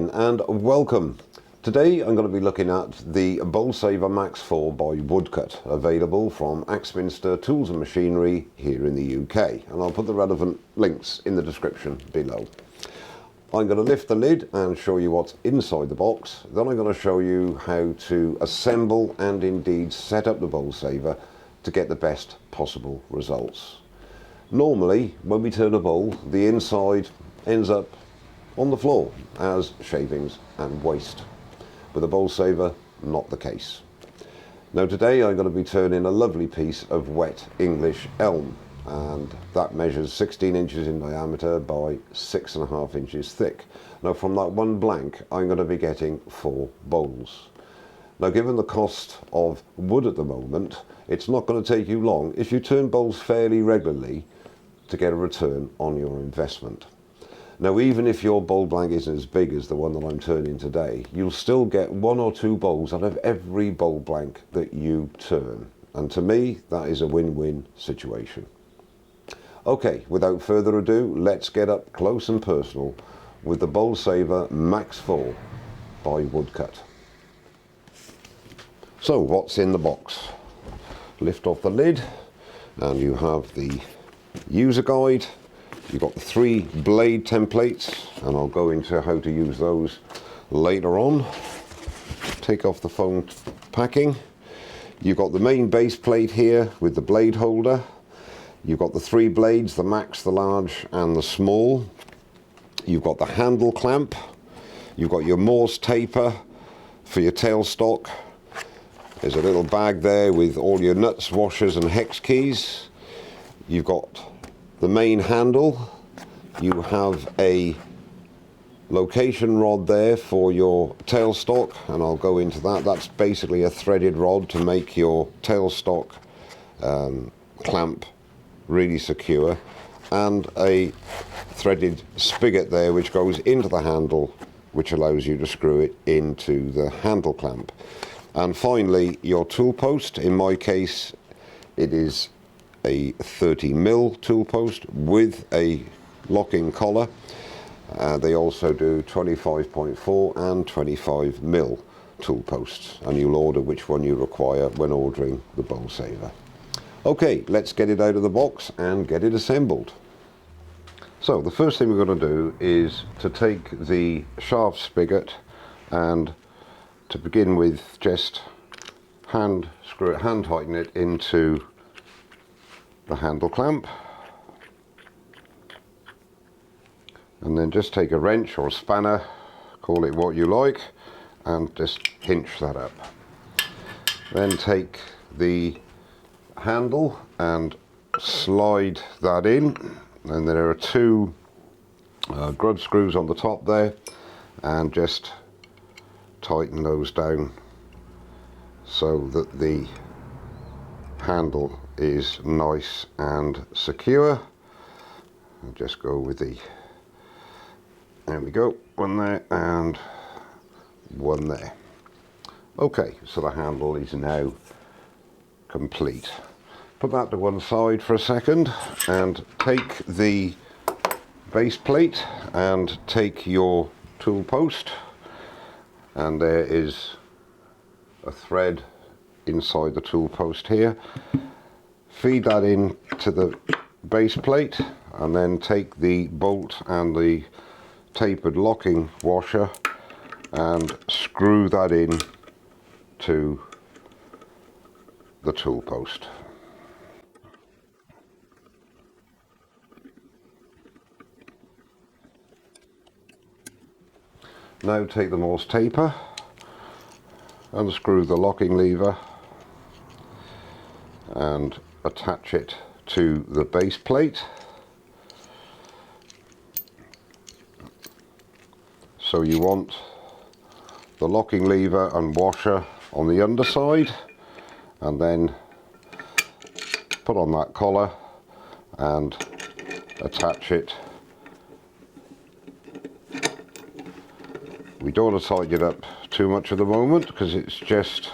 again and welcome. Today I'm going to be looking at the Bowlsaver Max 4 by Woodcut, available from Axminster Tools and Machinery here in the UK, and I'll put the relevant links in the description below. I'm going to lift the lid and show you what's inside the box. Then I'm going to show you how to assemble and indeed set up the Bowlsaver to get the best possible results. Normally when we turn a bowl, the inside ends up on the floor as shavings and waste. With a Bowlsaver, not the case. Now today I'm going to be turning a lovely piece of wet English elm, and that measures 16 inches in diameter by 6.5 inches thick. Now from that one blank I'm going to be getting 4 bowls. Now given the cost of wood at the moment, it's not going to take you long if you turn bowls fairly regularly to get a return on your investment. Now even if your bowl blank isn't as big as the one that I'm turning today, you'll still get 1 or 2 bowls out of every bowl blank that you turn. And to me, that is a win-win situation. Okay, without further ado, let's get up close and personal with the Bowlsaver Max 4 by Woodcut. So what's in the box? Lift off the lid and you have the user guide. You've got the 3 blade templates, and I'll go into how to use those later on. Take off the foam packing. You've got the main base plate here with the blade holder. You've got the 3 blades, the max, the large and the small. You've got the handle clamp. You've got your Morse taper for your tailstock. There's a little bag there with all your nuts, washers and hex keys. You've got the main handle. You have a location rod there for your tailstock, and I'll go into that. That's basically a threaded rod to make your tailstock clamp really secure, and a threaded spigot there which goes into the handle, which allows you to screw it into the handle clamp. And finally, your tool post. In my case, it is a 30mm tool post with a locking collar. They also do 25.4 and 25mm tool posts, and you'll order which one you require when ordering the Bowlsaver. Okay, let's get it out of the box and get it assembled. So the first thing we're going to do is to take the shaft spigot and to begin with just hand tighten it into the handle clamp, and then just take a wrench or a spanner, call it what you like, and just hinge that up. Then take the handle and slide that in, and there are 2 grub screws on the top there, and just tighten those down so that the handle is nice and secure. I'll just go with the, there we go, one there and one there. Okay, so the handle is now complete. Put that to one side for a second and take the base plate and take your tool post, and there is a thread inside the tool post here. Feed that in to the base plate, and then take the bolt and the tapered locking washer and screw that in to the tool post. Now take the Morse taper, unscrew the locking lever and attach it to the base plate. So you want the locking lever and washer on the underside, and then put on that collar and attach it. We don't want to tighten it up too much at the moment because it's just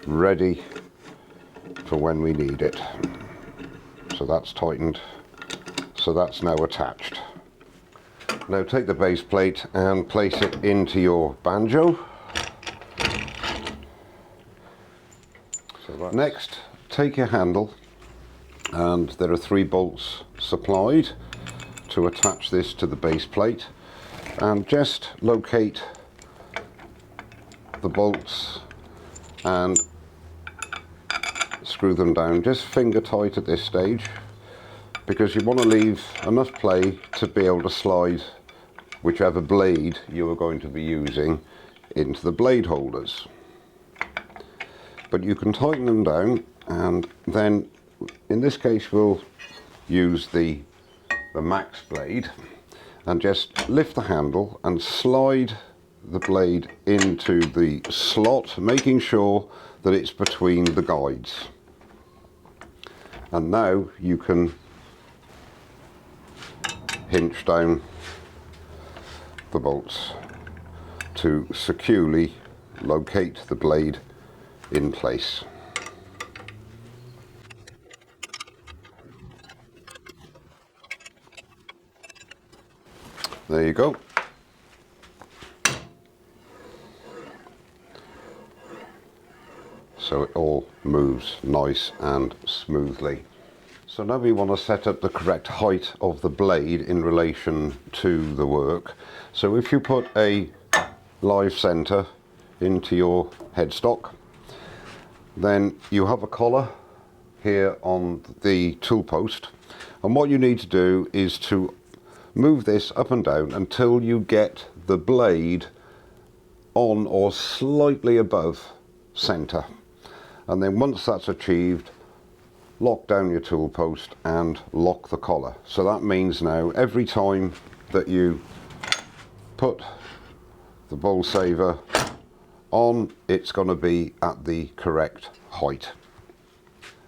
ready for when we need it. So that's tightened, so that's now attached. Now take the base plate and place it into your banjo. So next, take your handle, and there are 3 bolts supplied to attach this to the base plate, and just locate the bolts and screw them down, just finger tight at this stage, because you want to leave enough play to be able to slide whichever blade you are going to be using into the blade holders. But you can tighten them down, and then in this case we'll use the max blade, and just lift the handle and slide the blade into the slot, making sure that it's between the guides. And now you can hinge down the bolts to securely locate the blade in place. There you go. So it all moves nice and smoothly. So now we want to set up the correct height of the blade in relation to the work. So if you put a live center into your headstock, then you have a collar here on the tool post, and what you need to do is to move this up and down until you get the blade on or slightly above center, and then once that's achieved, lock down your tool post and lock the collar. So that means now every time that you put the Bowlsaver on, it's going to be at the correct height.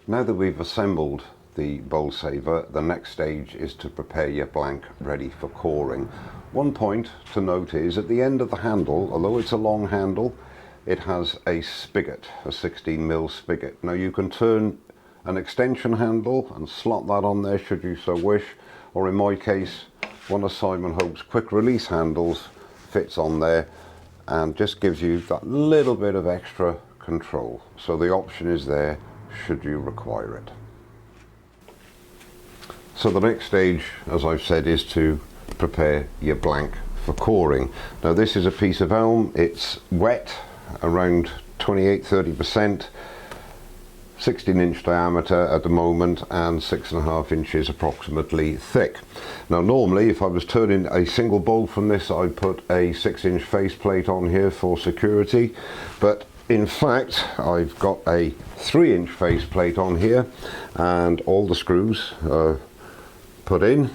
Now that we've assembled the Bowlsaver, the next stage is to prepare your blank ready for coring. One point to note is at the end of the handle, although it's a long handle, it has a spigot, a 16mm spigot. Now you can turn an extension handle and slot that on there should you so wish, or in my case one of Simon Hope's quick release handles fits on there and just gives you that little bit of extra control. So the option is there should you require it. So the next stage, as I've said, is to prepare your blank for coring. Now this is a piece of elm, it's wet, around 28-30%, 16-inch diameter at the moment and 6.5 inches approximately thick. Now normally if I was turning a single bowl from this, I'd put a 6-inch faceplate on here for security, but in fact I've got a 3-inch faceplate on here and all the screws are put in.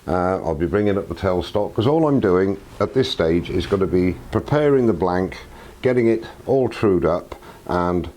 I'll be bringing up the tailstock because all I'm doing at this stage is going to be preparing the blank, getting it all trued up and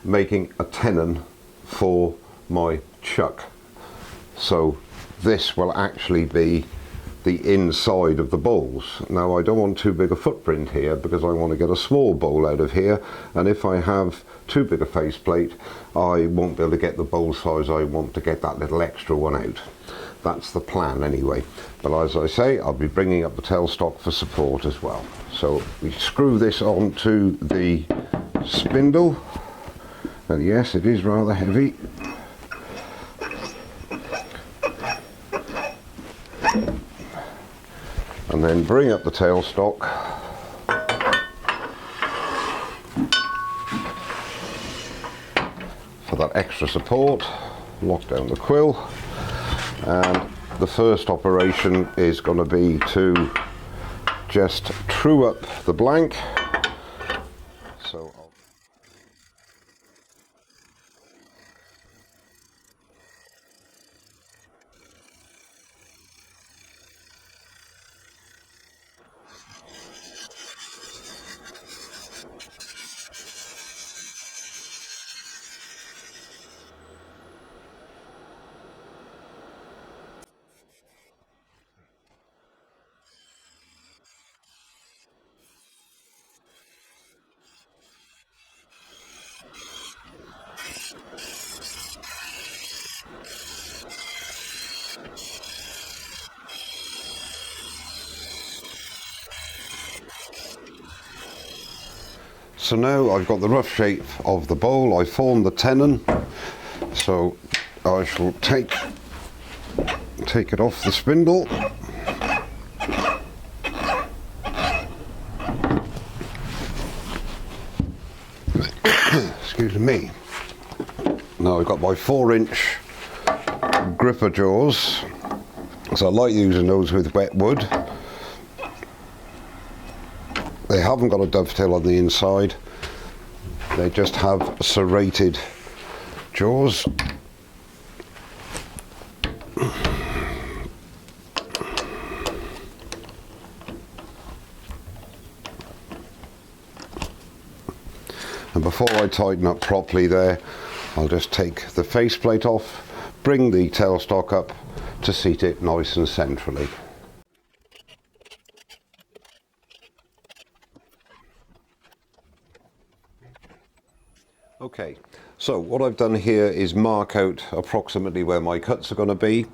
making a tenon for my chuck. So this will actually be the inside of the bowls. Now I don't want too big a footprint here because I want to get a small bowl out of here, and if I have too big a faceplate I won't be able to get the bowl size I want to get that little extra one out. That's the plan anyway, but as I say, I'll be bringing up the tailstock for support as well. So we screw this onto the spindle, and yes, it is rather heavy. And then bring up the tailstock for that extra support, lock down the quill, and the first operation is going to be to just true up the blank. So So now I've got the rough shape of the bowl. I formed the tenon, so I shall take it off the spindle. Excuse me. Now I've got my 4-inch gripper jaws, so I like using those with wet wood. They haven't got a dovetail on the inside, they just have serrated jaws. And before I tighten up properly there, I'll just take the faceplate off, bring the tailstock up to seat it nice and centrally. Okay, so what I've done here is mark out approximately where my cuts are going to be.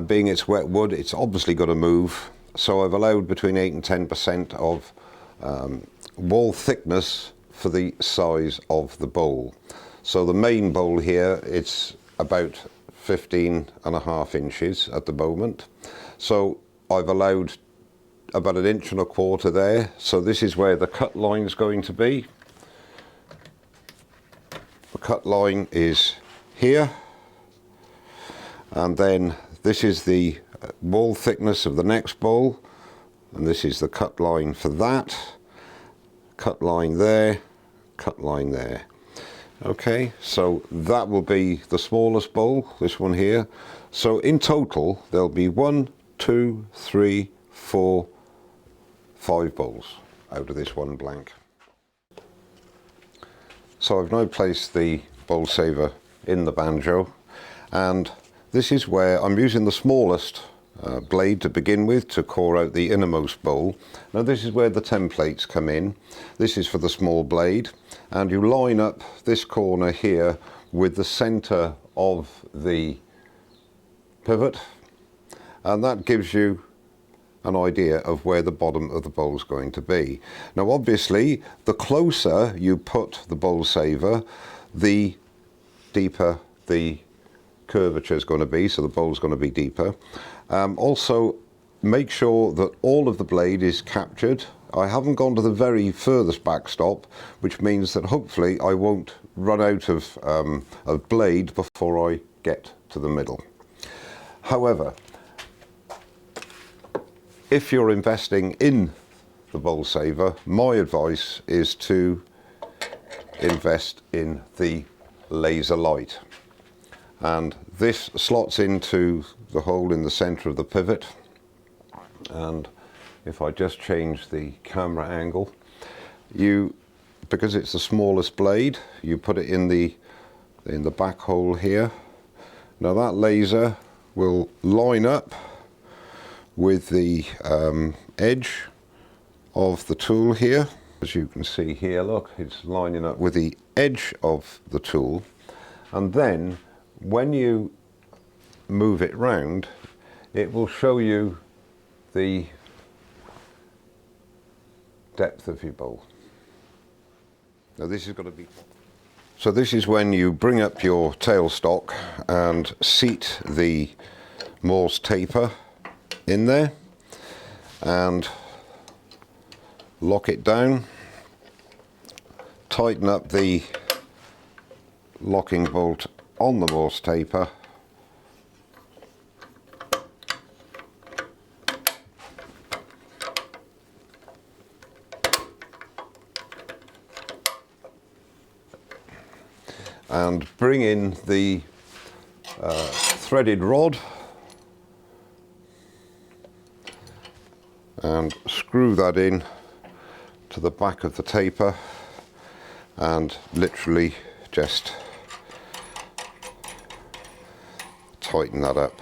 Being it's wet wood, it's obviously going to move, so I've allowed between 8 and 10% of wall thickness for the size of the bowl. So the main bowl here, it's about 15.5 inches at the moment. So I've allowed about 1.25 inches there. So this is where the cut line is going to be. The cut line is here. And then this is the wall thickness of the next bowl. And this is the cut line for that. Cut line there, cut line there. Okay, so that will be the smallest bowl, this one here. So in total, there'll be 1, 2, 3, 4, 5 bowls out of this one blank. So I've now placed the Bowlsaver in the banjo, and this is where I'm using the smallest blade to begin with to core out the innermost bowl. Now this is where the templates come in. This is for the small blade, and you line up this corner here with the center of the pivot, and that gives you an idea of where the bottom of the bowl is going to be. Now obviously the closer you put the Bowlsaver, the deeper the curvature is going to be, so the bowl is going to be deeper. Also make sure that all of the blade is captured. I haven't gone to the very furthest backstop, which means that hopefully I won't run out of blade before I get to the middle. However, if you're investing in the Bowlsaver, my advice is to invest in the laser light. And this slots into the hole in the center of the pivot. And if I just change the camera angle, because it's the smallest blade, you put it in the back hole here. Now that laser will line up with the edge of the tool here. As you can see here, look, it's lining up with the edge of the tool. And then when you move it round, it will show you the depth of your bowl. Now this is going to be... So this is when you bring up your tailstock and seat the Morse taper in there and lock it down, tighten up the locking bolt on the Morse taper, and bring in the threaded rod and screw that in to the back of the taper and literally just tighten that up.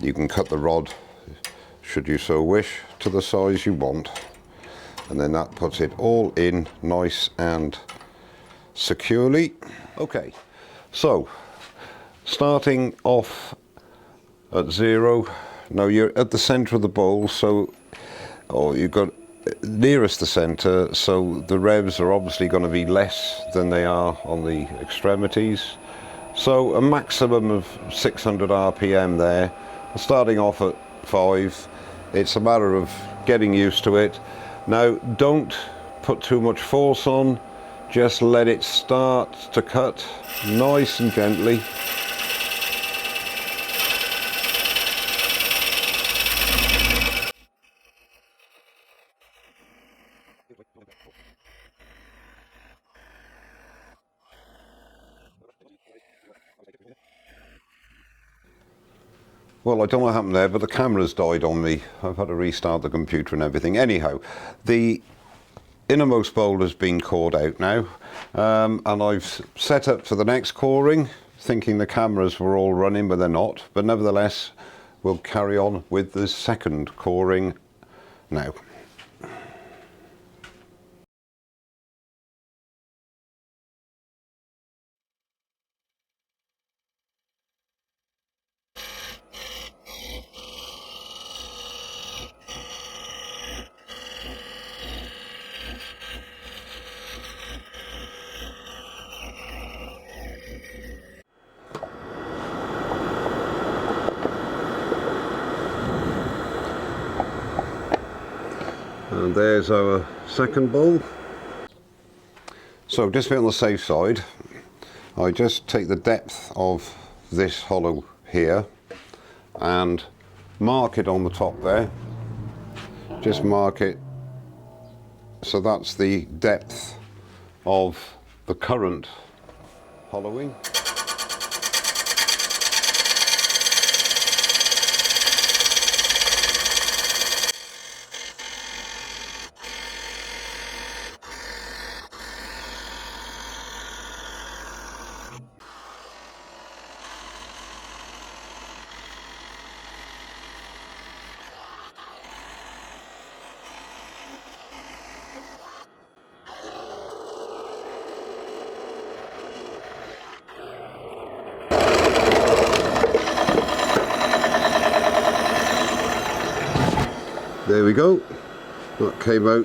You can cut the rod, should you so wish, to the size you want, and then that puts it all in nice and securely. Okay, so starting off at 0, now you're at the center of the bowl, so you've got nearest the centre, so the revs are obviously going to be less than they are on the extremities. So a maximum of 600 RPM there, starting off at 5. It's a matter of getting used to it. Now don't put too much force on, just let it start to cut nice and gently. Well, I don't know what happened there, but the camera's died on me. I've had to restart the computer and everything. Anyhow, the innermost bowl has been cored out now, and I've set up for the next coring, thinking the cameras were all running, but they're not. But nevertheless, we'll carry on with the second coring now. And there's our second bowl. So just to be on the safe side, I just take the depth of this hollow here and mark it on the top there. Just mark it, so that's the depth of the current hollowing. There we go, that came out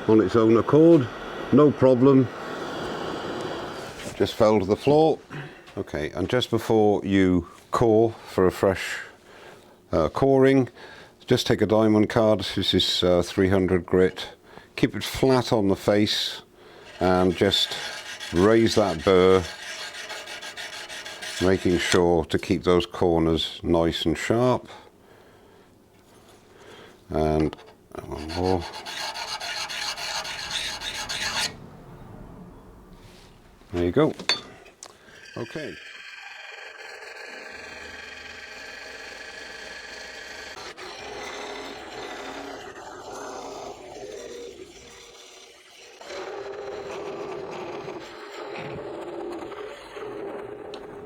on its own accord, no problem, just fell to the floor. Okay, and just before you core for a fresh coring, just take a diamond card. This is 300 grit, keep it flat on the face and just raise that burr, making sure to keep those corners nice and sharp. And one more. There you go. Okay.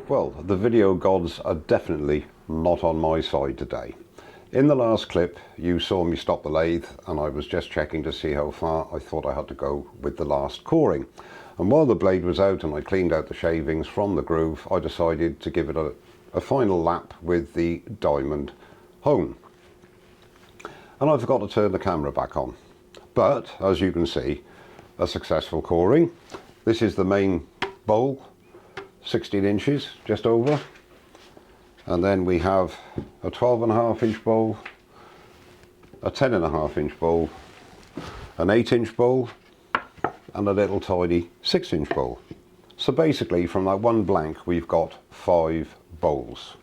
Well, the video gods are definitely not on my side today. In the last clip, you saw me stop the lathe and I was just checking to see how far I thought I had to go with the last coring. And while the blade was out and I cleaned out the shavings from the groove, I decided to give it a final lap with the diamond hone. And I forgot to turn the camera back on. But, as you can see, a successful coring. This is the main bowl, 16 inches, just over. And then we have a 12.5 inch bowl, a 10.5 inch bowl, an 8-inch bowl, and a little tiny 6-inch bowl. So basically from that one blank we've got 5 bowls.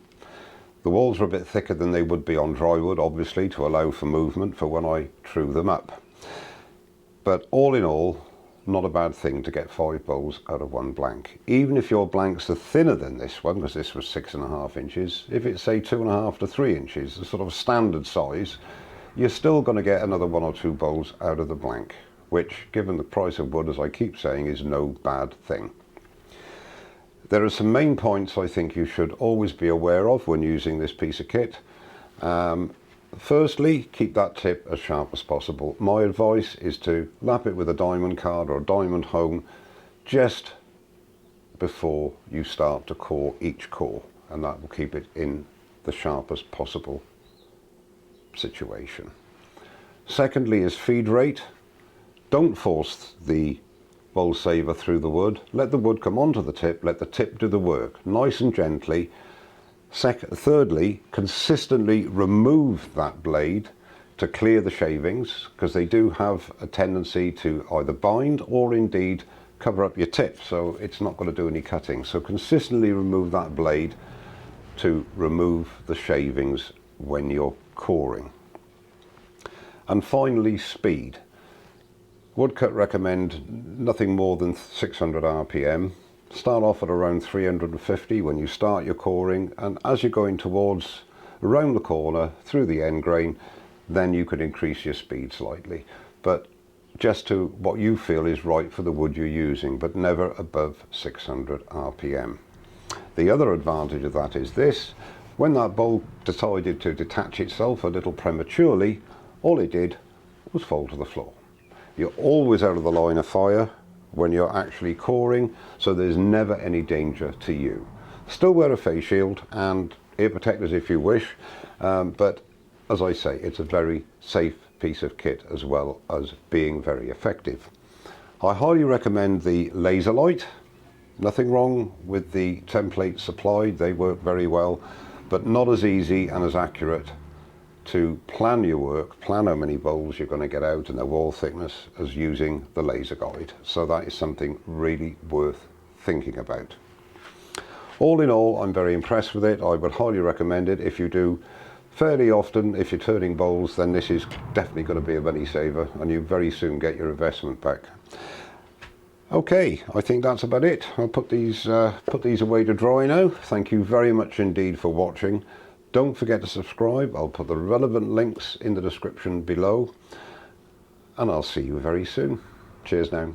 The walls are a bit thicker than they would be on drywood, obviously, to allow for movement for when I true them up. But all in all, not a bad thing to get 5 bowls out of one blank. Even if your blanks are thinner than this one, because this was 6.5 inches, if it's say 2.5 to 3 inches, a sort of standard size, you're still going to get another 1 or 2 bowls out of the blank, which, given the price of wood, as I keep saying, is no bad thing. There are some main points I think you should always be aware of when using this piece of kit. Firstly, keep that tip as sharp as possible. My advice is to lap it with a diamond card or a diamond hone just before you start to core each core, and that will keep it in the sharpest possible situation. Secondly is feed rate. Don't force the Bowlsaver through the wood. Let the wood come onto the tip, let the tip do the work, nice and gently. Thirdly, consistently remove that blade to clear the shavings, because they do have a tendency to either bind or indeed cover up your tip, so it's not going to do any cutting. So consistently remove that blade to remove the shavings when you're coring. And finally, speed. Woodcut recommend nothing more than 600 RPM. Start off at around 350 when you start your coring, and as you're going towards around the corner through the end grain, then you can increase your speed slightly, but just to what you feel is right for the wood you're using, but never above 600 RPM. The other advantage of that is this: when that bowl decided to detach itself a little prematurely, all it did was fall to the floor. You're always out of the line of fire when you're actually coring, so there's never any danger to you. Still wear a face shield and ear protectors if you wish, but as I say, it's a very safe piece of kit as well as being very effective. I highly recommend the laser light. Nothing wrong with the templates supplied, they work very well, but not as easy and as accurate to plan your work, plan how many bowls you're going to get out and their wall thickness, as using the laser guide. So that is something really worth thinking about. All in all, I'm very impressed with it. I would highly recommend it if you do fairly often. If you're turning bowls, then this is definitely going to be a money saver, and you very soon get your investment back. Okay, I think that's about it. I'll put these away to dry now. Thank you very much indeed for watching. Don't forget to subscribe. I'll put the relevant links in the description below, and I'll see you very soon. Cheers now.